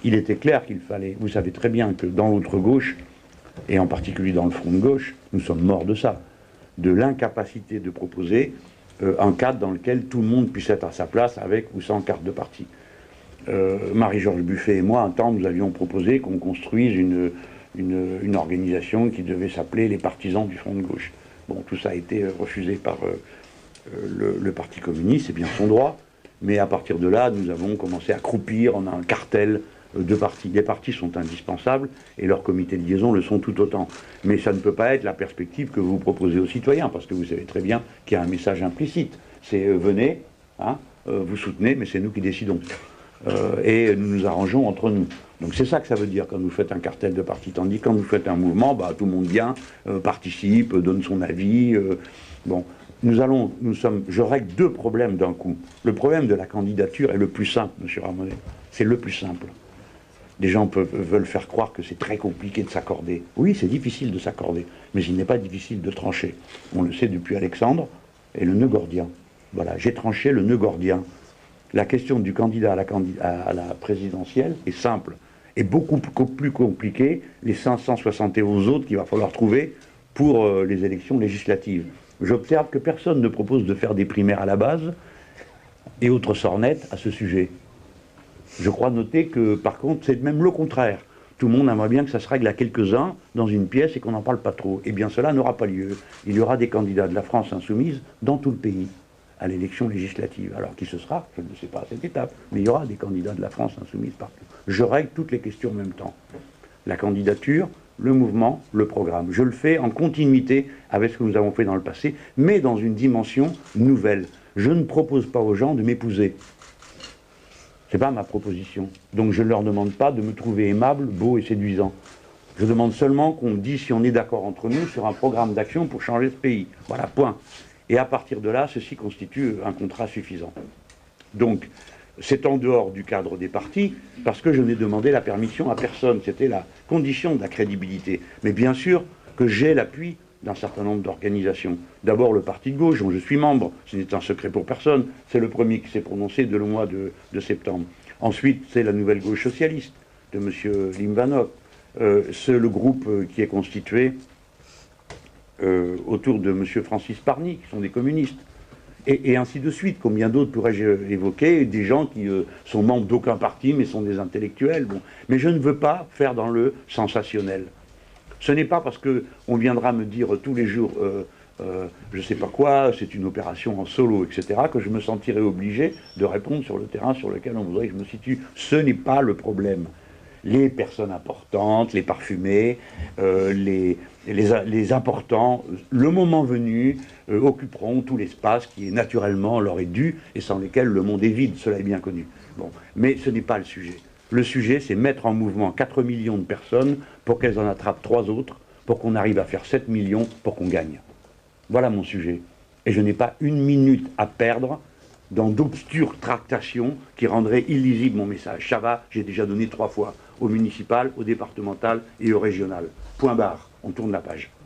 il était clair qu'il fallait, vous savez très bien que dans l'autre gauche, et en particulier dans le front de gauche, nous sommes morts de ça, de l'incapacité de proposer un cadre dans lequel tout le monde puisse être à sa place avec ou sans carte de parti. Marie-Georges Buffet et moi, un temps, nous avions proposé qu'on construise une organisation qui devait s'appeler les partisans du front de gauche. Bon, tout ça a été refusé par le Parti communiste, c'est bien son droit, mais à partir de là, nous avons commencé à croupir, on a un cartel de partis. Les partis sont indispensables et leurs comités de liaison le sont tout autant. Mais ça ne peut pas être la perspective que vous proposez aux citoyens, parce que vous savez très bien qu'il y a un message implicite. C'est venez, hein, vous soutenez, mais c'est nous qui décidons. Et nous nous arrangeons entre nous. Donc c'est ça que ça veut dire quand vous faites un cartel de partis. Tandis que quand vous faites un mouvement, bah, tout le monde vient, participe, donne son avis. Bon, je règle deux problèmes d'un coup. Le problème de la candidature est le plus simple, M. Ramonet. C'est le plus simple. Des gens veulent faire croire que c'est très compliqué de s'accorder. Oui, c'est difficile de s'accorder, mais il n'est pas difficile de trancher. On le sait depuis Alexandre et le nœud gordien. Voilà, j'ai tranché le nœud gordien. La question du candidat à la présidentielle est simple et beaucoup plus compliquée les 571 autres qu'il va falloir trouver pour les élections législatives. J'observe que personne ne propose de faire des primaires à la base et autres sornettes à ce sujet. Je crois noter que, par contre, c'est même le contraire. Tout le monde aimerait bien que ça se règle à quelques-uns dans une pièce et qu'on n'en parle pas trop. Eh bien, cela n'aura pas lieu. Il y aura des candidats de la France insoumise dans tout le pays à l'élection législative. Alors, qui ce sera? Je ne sais pas à cette étape. Mais il y aura des candidats de la France insoumise partout. Je règle toutes les questions en même temps. La candidature, le mouvement, le programme. Je le fais en continuité avec ce que nous avons fait dans le passé, mais dans une dimension nouvelle. Je ne propose pas aux gens de m'épouser. Ce n'est pas ma proposition. Donc je ne leur demande pas de me trouver aimable, beau et séduisant. Je demande seulement qu'on me dise si on est d'accord entre nous sur un programme d'action pour changer ce pays. Voilà, point. Et à partir de là, ceci constitue un contrat suffisant. Donc, c'est en dehors du cadre des partis, parce que je n'ai demandé la permission à personne. C'était la condition de la crédibilité. Mais bien sûr que j'ai l'appui d'un certain nombre d'organisations. D'abord le Parti de gauche, dont je suis membre, ce n'est un secret pour personne, c'est le premier qui s'est prononcé dès le mois de septembre. Ensuite, c'est la Nouvelle Gauche Socialiste, de M. Limvanov. C'est le groupe qui est constitué autour de M. Francis Parny, qui sont des communistes. Et ainsi de suite. Combien d'autres pourrais-je évoquer? Des gens qui sont membres d'aucun parti, mais sont des intellectuels. Bon. Mais je ne veux pas faire dans le sensationnel. Ce n'est pas parce qu'on viendra me dire tous les jours, je ne sais pas quoi, c'est une opération en solo, etc., que je me sentirai obligé de répondre sur le terrain sur lequel on voudrait que je me situe. Ce n'est pas le problème. Les personnes importantes, les parfumés, les importants, le moment venu, occuperont tout l'espace qui est naturellement leur est dû et sans lesquels le monde est vide, cela est bien connu. Bon. Mais ce n'est pas le sujet. Le sujet, c'est mettre en mouvement 4 millions de personnes pour qu'elles en attrapent 3 autres, pour qu'on arrive à faire 7 millions, pour qu'on gagne. Voilà mon sujet. Et je n'ai pas une minute à perdre dans d'obscures tractations qui rendraient illisible mon message. Ça va, j'ai déjà donné 3 fois, au municipal, au départemental et au régional. Point barre, on tourne la page.